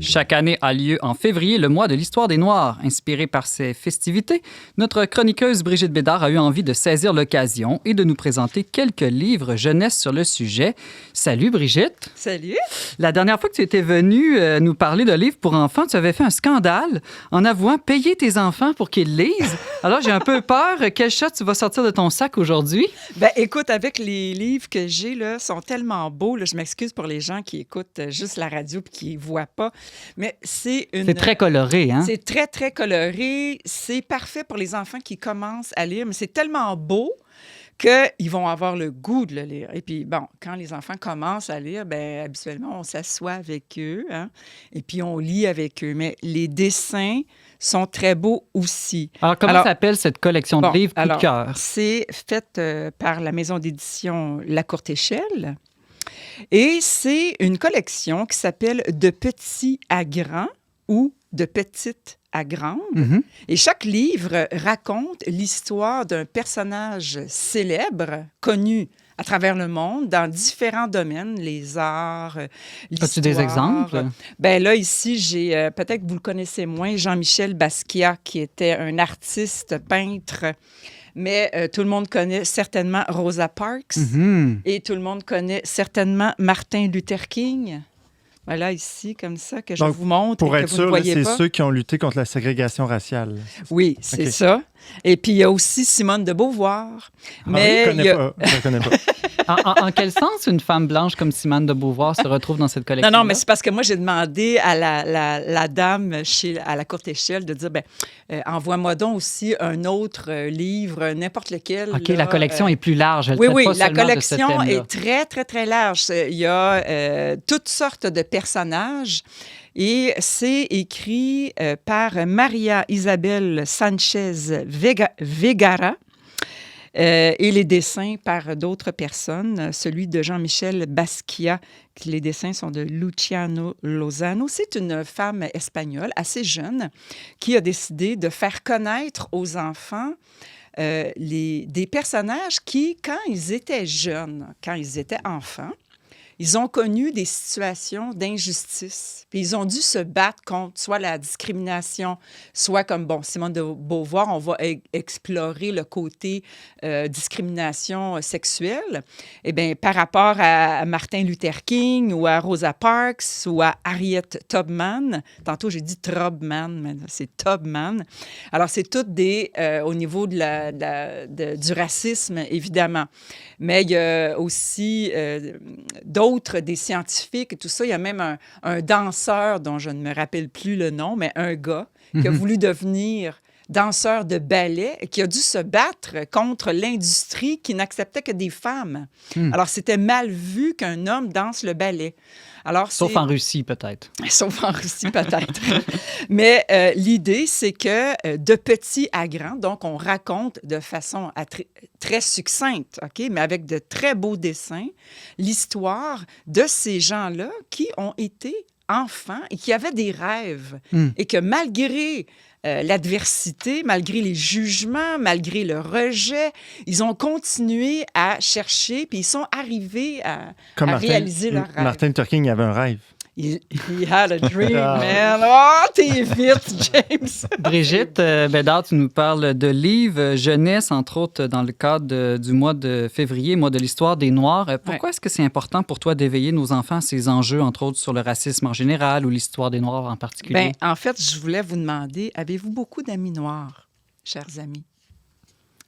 Chaque année a lieu en février le mois de l'histoire des Noirs. Inspirée par ces festivités, notre chroniqueuse Brigitte Bédard a eu envie de saisir l'occasion et de nous présenter quelques livres jeunesse sur le sujet. Salut Brigitte! Salut! La dernière fois que tu étais venue nous parler de livres pour enfants, tu avais fait un scandale en avouant payer tes enfants pour qu'ils lisent. Alors j'ai un peu peur. Quel chat tu vas sortir de ton sac aujourd'hui? Ben écoute, avec les livres que j'ai, là, sont tellement beaux. Là, je m'excuse pour les gens qui écoutent juste la radio et qui ne voient pas. Mais c'est très coloré, hein? C'est très, très coloré. C'est parfait pour les enfants qui commencent à lire, mais c'est tellement beau qu'ils vont avoir le goût de le lire. Et puis, bon, quand les enfants commencent à lire, bien, habituellement, on s'assoit avec eux, hein, et puis on lit avec eux. Mais les dessins sont très beaux aussi. Alors, comment s'appelle cette collection de livres coup de cœur? C'est fait par la maison d'édition La Courte Échelle. Et c'est une collection qui s'appelle De petit à grand ou De petite à grande. Mm-hmm. Et chaque livre raconte l'histoire d'un personnage célèbre, connu à travers le monde, dans différents domaines, les arts, l'histoire. As-tu des exemples? Bien là, ici, j'ai, peut-être que vous le connaissez moins, Jean-Michel Basquiat, qui était un artiste, peintre. Mais tout le monde connaît certainement Rosa Parks. Mm-hmm. Et tout le monde connaît certainement Martin Luther King. Voilà, ici, comme ça, que je vous montre pour et être que vous sûr, ne voyez c'est pas. ceux qui ont lutté contre la ségrégation raciale. Oui, c'est OK. ça. Et puis, il y a aussi Simone de Beauvoir. Mais je ne connais pas. En quel sens une femme blanche comme Simone de Beauvoir se retrouve dans cette collection? Non, mais c'est parce que moi, j'ai demandé à la dame à la Courte Échelle de dire, envoie-moi donc aussi un autre livre, n'importe lequel. OK, là, la collection est plus large. Elle oui, traite oui, pas la seulement de ce collection thème-là. est très, très, très large. Il y a toutes sortes de personnages et c'est écrit par Maria Isabel Sanchez Vegara. Et les dessins par d'autres personnes. Celui de Jean-Michel Basquiat, les dessins sont de Luciano Lozano. C'est une femme espagnole, assez jeune, qui a décidé de faire connaître aux enfants des personnages qui, quand ils étaient jeunes, quand ils étaient enfants, ils ont connu des situations d'injustice. Puis ils ont dû se battre contre soit la discrimination, soit comme, Simone de Beauvoir, on va explorer le côté discrimination sexuelle. Eh bien, par rapport à Martin Luther King ou à Rosa Parks ou à Harriet Tubman. Tantôt, j'ai dit Tubman, mais c'est Tubman. Alors, c'est toutes au niveau du racisme, évidemment. Mais il y a aussi d'autres, des scientifiques et tout ça. Il y a même un danseur dont je ne me rappelle plus le nom, mais un gars qui a voulu devenir danseur de ballet et qui a dû se battre contre l'industrie qui n'acceptait que des femmes. Alors, c'était mal vu qu'un homme danse le ballet. Alors, Sauf en Russie, peut-être. Sauf en Russie, peut-être. Mais l'idée, c'est que de petit à grand, donc on raconte de façon très succincte, OK, mais avec de très beaux dessins, l'histoire de ces gens-là qui ont été enfants et qui avaient des rêves et que malgré l'adversité, malgré les jugements, malgré le rejet, ils ont continué à chercher, puis ils sont arrivés à réaliser leur rêve. Martin Luther King avait un rêve. He had a dream, man. Oh, t'es vite, James. Brigitte Bédard, tu nous parles de livres jeunesse, entre autres, dans le cadre du mois de février, mois de l'histoire des Noirs. Pourquoi est-ce que c'est important pour toi d'éveiller nos enfants à ces enjeux, entre autres, sur le racisme en général ou l'histoire des Noirs en particulier? Bien, en fait, je voulais vous demander, avez-vous beaucoup d'amis noirs, chers amis?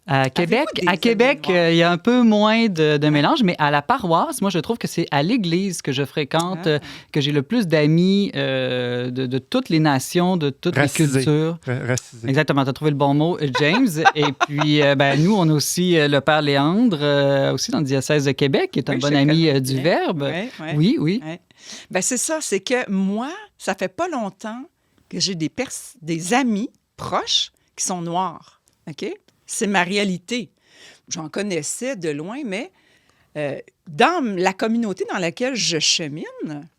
À Québec, il y a un peu moins de mélange, mais à la paroisse, moi, je trouve que c'est à l'église que je fréquente, que j'ai le plus d'amis de toutes les nations, de toutes les cultures. Racisé. Exactement, tu as trouvé le bon mot, James. Et puis, nous, on a aussi le père Léandre, aussi dans le diocèse de Québec, qui est un bon ami du Verbe. Oui. Bien, c'est ça, c'est que moi, ça fait pas longtemps que j'ai des amis proches qui sont noirs, OK? C'est ma réalité. J'en connaissais de loin, mais dans la communauté dans laquelle je chemine,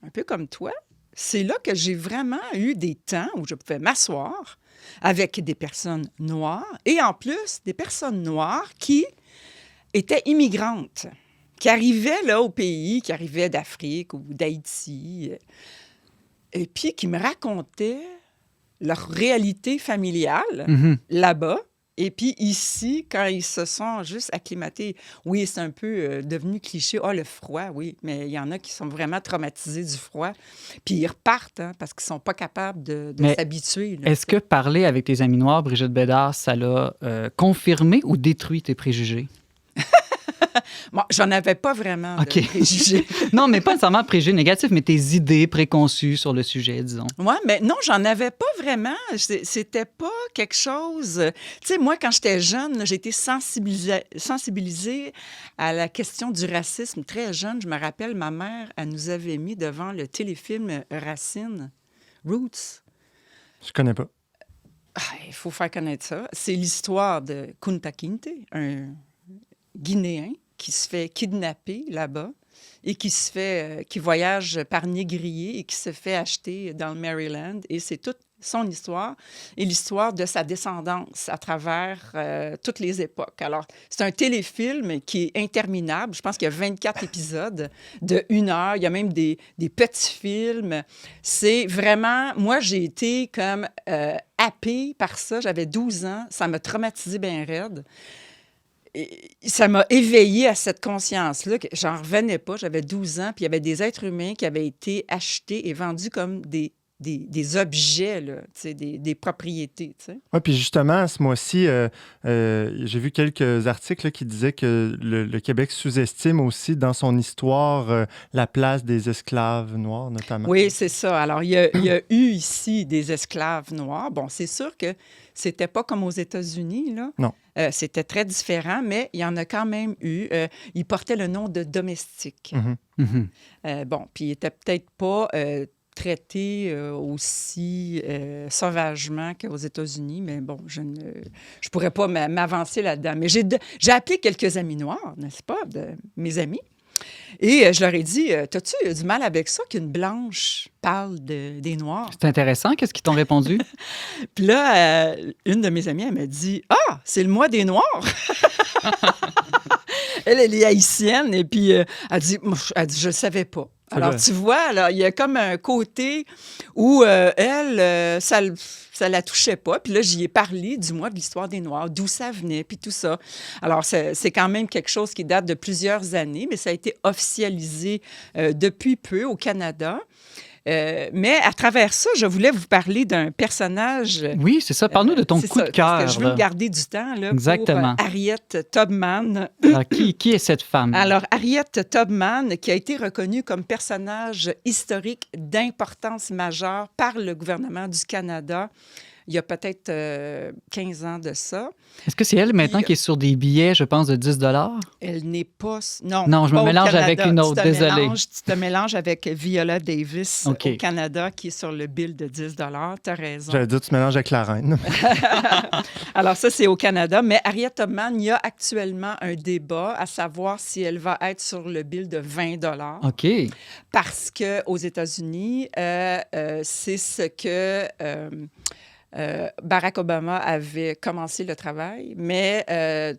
un peu comme toi, c'est là que j'ai vraiment eu des temps où je pouvais m'asseoir avec des personnes noires et en plus des personnes noires qui étaient immigrantes, qui arrivaient là au pays, qui arrivaient d'Afrique ou d'Haïti. et puis qui me racontaient leur réalité familiale là-bas. Et puis ici, quand ils se sont juste acclimatés, oui, c'est un peu devenu cliché. Ah, le froid, oui, mais il y en a qui sont vraiment traumatisés du froid. Puis ils repartent parce qu'ils ne sont pas capables de s'habituer. Là, est-ce que parler avec tes amis noirs, Brigitte Bédard, ça l'a confirmé ou détruit tes préjugés? Bon, j'en avais pas vraiment de préjugés. Non, mais pas nécessairement préjugés négatifs, mais tes idées préconçues sur le sujet, disons. Oui, mais non, j'en avais pas vraiment. C'était pas quelque chose... Tu sais, moi, quand j'étais jeune, j'ai été sensibilisée à la question du racisme. Très jeune, je me rappelle, ma mère, elle nous avait mis devant le téléfilm Racine, Roots. Je connais pas. Il faut faire connaître ça. C'est l'histoire de Kunta Kinte, un Guinéen qui se fait kidnapper là-bas et qui voyage par négrier et qui se fait acheter dans le Maryland. Et c'est toute son histoire et l'histoire de sa descendance à travers toutes les époques. Alors, c'est un téléfilm qui est interminable. Je pense qu'il y a 24 épisodes de 1 heure. Il y a même des petits films. C'est vraiment... Moi, j'ai été comme happée par ça. J'avais 12 ans. Ça m'a traumatisée bien raide. Et ça m'a éveillée à cette conscience-là. Que j'en revenais pas. J'avais 12 ans, puis il y avait des êtres humains qui avaient été achetés et vendus comme des objets, là, des propriétés. Oui, puis justement, ce mois-ci, j'ai vu quelques articles là, qui disaient que le Québec sous-estime aussi dans son histoire la place des esclaves noirs, notamment. Oui, c'est ça. Alors, il y a eu ici des esclaves noirs. Bon, c'est sûr que c'était pas comme aux États-Unis, là. Non. C'était très différent, mais il y en a quand même eu. Ils portaient le nom de domestiques. Bon, puis ils n'étaient peut-être pas traités aussi sauvagement qu'aux États-Unis, mais bon, je pourrais pas m'avancer là-dedans. Mais j'ai appelé quelques amis noirs, n'est-ce pas, de mes amis. Et je leur ai dit, t'as-tu du mal avec ça qu'une blanche parle des Noirs? C'est intéressant. Qu'est-ce qu'ils t'ont répondu? Puis là, une de mes amies, elle m'a dit, « Ah, c'est le mois des Noirs! » Elle est haïtienne et puis elle dit, je ne savais pas. Alors, tu vois, là, il y a comme un côté où elle, ça la touchait pas. Puis là, j'y ai parlé du mois de l'histoire des Noirs, d'où ça venait, puis tout ça. Alors, c'est quand même quelque chose qui date de plusieurs années, mais ça a été officialisé depuis peu au Canada. Mais à travers ça, je voulais vous parler d'un personnage... Oui, c'est ça. Parle-nous de ton coup de cœur. Parce que je veux me garder du temps là, exactement. Pour Harriet Tubman. Alors, qui est cette femme? Alors, Harriet Tubman, qui a été reconnue comme personnage historique d'importance majeure par le gouvernement du Canada il y a peut-être 15 ans de ça. Est-ce que c'est elle maintenant qui est sur des billets, je pense, de 10 $? Elle n'est pas... Non, je me mélange avec une autre, désolée. Tu te mélanges avec Viola Davis au Canada, qui est sur le bill de 10 $. Tu as raison. J'allais dire, tu te mélanges avec la reine. Alors ça, c'est au Canada. Mais Harriet Tubman, il y a actuellement un débat à savoir si elle va être sur le bill de 20 $. OK. Parce qu'aux États-Unis, c'est ce que... Barack Obama avait commencé le travail, mais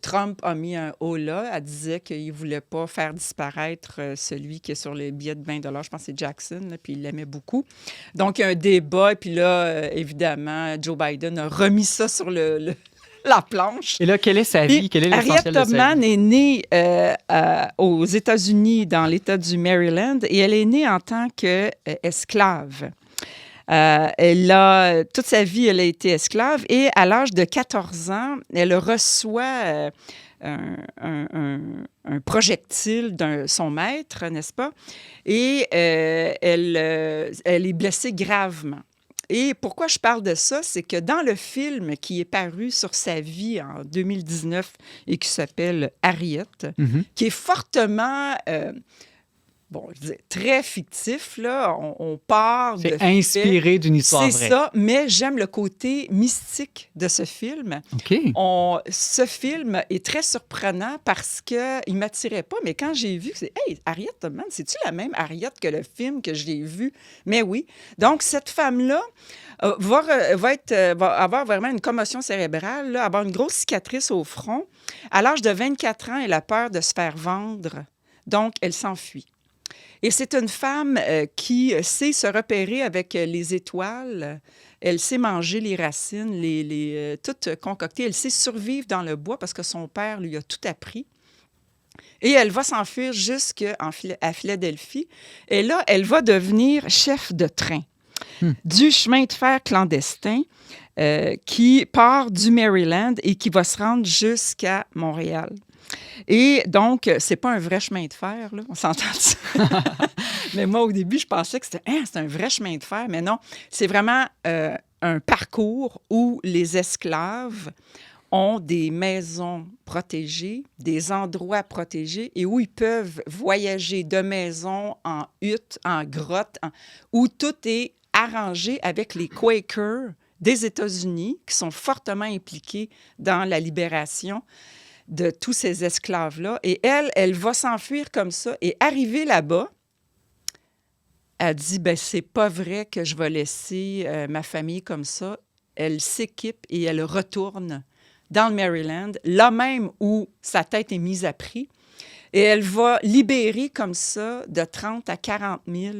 Trump a mis un holà. Elle disait qu'il ne voulait pas faire disparaître celui qui est sur les billets de 20 $. Je pense que c'est Jackson, là, puis il l'aimait beaucoup. Donc, il y a un débat, et puis là, évidemment, Joe Biden a remis ça sur la planche. Et là, quelle est sa vie? Quel est l'essentiel de sa vie? Harriet Tubman est née aux États-Unis, dans l'État du Maryland, et elle est née en tant qu'esclave. Toute sa vie, elle a été esclave et à l'âge de 14 ans, elle reçoit un projectile de son maître, n'est-ce pas? Et elle est blessée gravement. Et pourquoi je parle de ça, c'est que dans le film qui est paru sur sa vie en 2019 et qui s'appelle Harriet, qui est fortement... je disais, très fictif, là. On part de... C'est inspiré d'une histoire vraie. C'est ça, mais j'aime le côté mystique de ce film. OK. Ce film est très surprenant parce qu'il ne m'attirait pas, mais quand j'ai vu, c'est « Hey, Harriet Tubman, c'est-tu la même Harriet que le film que j'ai vu? » Mais oui. Donc, cette femme-là va avoir vraiment une commotion cérébrale, là, avoir une grosse cicatrice au front. À l'âge de 24 ans, elle a peur de se faire vendre. Donc, elle s'enfuit. Et c'est une femme qui sait se repérer avec les étoiles. Elle sait manger les racines, toutes concoctées. Elle sait survivre dans le bois parce que son père lui a tout appris. Et elle va s'enfuir jusqu'à Philadelphie. Et là, elle va devenir chef de train du chemin de fer clandestin qui part du Maryland et qui va se rendre jusqu'à Montréal. Et donc, c'est pas un vrai chemin de fer, là, on s'entend ça. Mais moi, au début, je pensais que c'était un vrai chemin de fer. Mais non, c'est vraiment un parcours où les esclaves ont des maisons protégées, des endroits protégés et où ils peuvent voyager de maison en hutte, en grotte, où tout est arrangé avec les Quakers des États-Unis qui sont fortement impliqués dans la libération de tous ces esclaves-là. Et elle va s'enfuir comme ça. Et arrivée là-bas, elle dit, c'est pas vrai que je vais laisser ma famille comme ça. Elle s'équipe et elle retourne dans le Maryland, là même où sa tête est mise à prix. Et elle va libérer comme ça de 30 à 40 000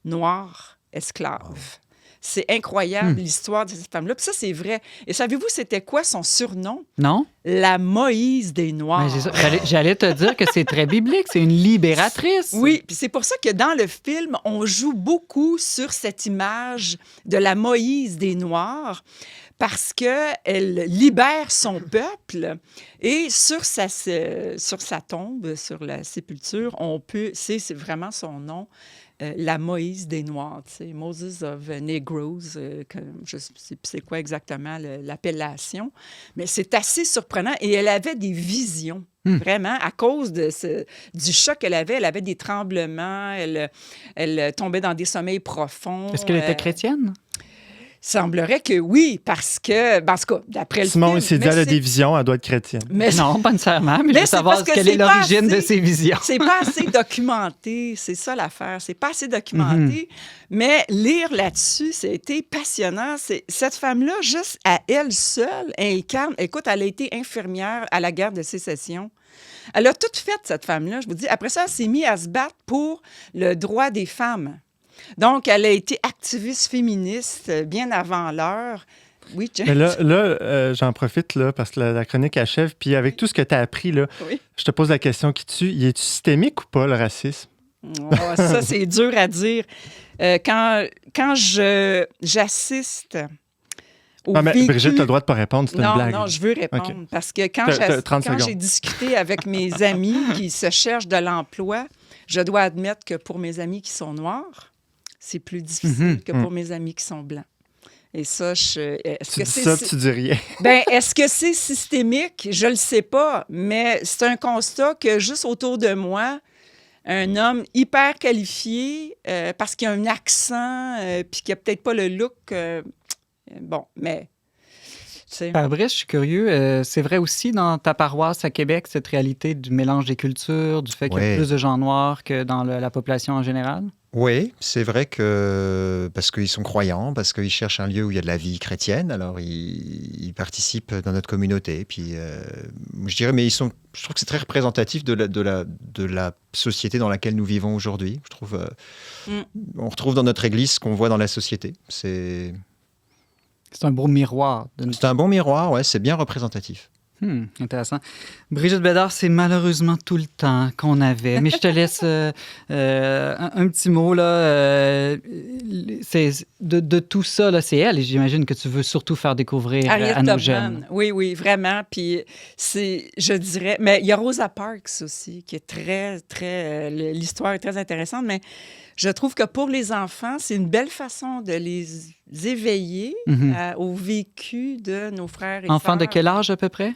Noirs esclaves. C'est incroyable, l'histoire de cette femme-là. Puis ça, c'est vrai. Et savez-vous, c'était quoi son surnom? Non. La Moïse des Noirs. J'allais te dire que c'est très biblique. C'est une libératrice. Oui, puis c'est pour ça que dans le film, on joue beaucoup sur cette image de la Moïse des Noirs parce qu'elle libère son peuple et sur sa tombe, sur la sépulture, c'est vraiment son nom. La Moïse des Noirs, tu sais, Moses of Negroes, je ne sais plus c'est quoi exactement l'appellation, mais c'est assez surprenant. Et elle avait des visions, vraiment, à cause du choc qu'elle avait. Elle avait des tremblements, elle tombait dans des sommeils profonds. Est-ce qu'elle était chrétienne? Semblerait que oui, parce que, en tout cas, d'après le film... Simon, il s'est dit, elle a des visions, elle doit être chrétienne. Non, pas nécessairement, mais je veux savoir quelle est l'origine de ces visions. C'est pas assez documenté, c'est ça l'affaire. C'est pas assez documenté, mais lire là-dessus, c'était passionnant. Cette femme-là, juste à elle seule, incarne... Écoute, elle a été infirmière à la guerre de Sécession. Elle a tout fait, cette femme-là, je vous dis. Après ça, elle s'est mise à se battre pour le droit des femmes. Donc, elle a été activiste féministe bien avant l'heure. Oui, James? Mais là j'en profite là, parce que la chronique achève. Puis avec tout ce que tu as appris, là, je te pose la question qui tue. Y est-tu systémique ou pas, le racisme? Ça, c'est dur à dire. Quand j'assiste au vécu... Brigitte, tu as le droit de pas répondre, c'est une blague. Non, je veux répondre. Okay. Parce que quand j'ai discuté avec mes amis qui se cherchent de l'emploi, je dois admettre que pour mes amis qui sont noirs, c'est plus difficile que pour mes amis qui sont blancs. Et ça, tu dis rien. Est-ce que c'est systémique? Je le sais pas, mais c'est un constat que juste autour de moi, un homme hyper qualifié, parce qu'il a un accent, puis qu'il n'a peut-être pas le look... mais... Fabrice, je suis curieux. C'est vrai aussi dans ta paroisse à Québec, cette réalité du mélange des cultures, du fait qu'il y a plus de gens noirs que dans la population en général? Oui, c'est vrai que parce qu'ils sont croyants, parce qu'ils cherchent un lieu où il y a de la vie chrétienne, alors ils participent dans notre communauté. Puis je dirais, mais je trouve que c'est très représentatif de la société dans laquelle nous vivons aujourd'hui. Je trouve, on retrouve dans notre Église ce qu'on voit dans la société. C'est un beau miroir. C'est un bon miroir, ouais, c'est bien représentatif. Intéressant. Brigitte Bédard, c'est malheureusement tout le temps qu'on avait, mais je te laisse un petit mot. Là, de tout ça, là, c'est elle, et j'imagine que tu veux surtout faire découvrir à nos jeunes. Oui, vraiment. Puis je dirais, mais il y a Rosa Parks aussi, qui est très, très... l'histoire est très intéressante, mais je trouve que pour les enfants, c'est une belle façon de les éveiller au vécu de nos frères et sœurs. Enfants de quel âge à peu près?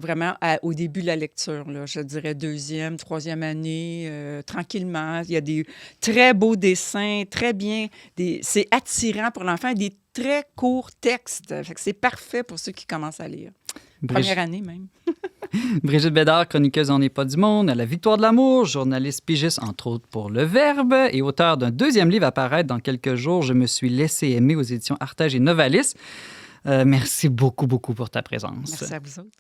Vraiment, au début de la lecture, là, je dirais 2e, 3e année, tranquillement. Il y a des très beaux dessins, très bien. C'est attirant pour l'enfant, des très courts textes. Fait que c'est parfait pour ceux qui commencent à lire. Première année même. Brigitte Bédard, chroniqueuse en N'est pas du monde, à La Victoire de l'amour, journaliste pigiste, entre autres, pour Le Verbe, et auteur d'un 2e livre à paraître dans quelques jours, Je me suis laissé aimer aux éditions Artege et Novalis. Merci beaucoup, beaucoup pour ta présence. Merci à vous autres.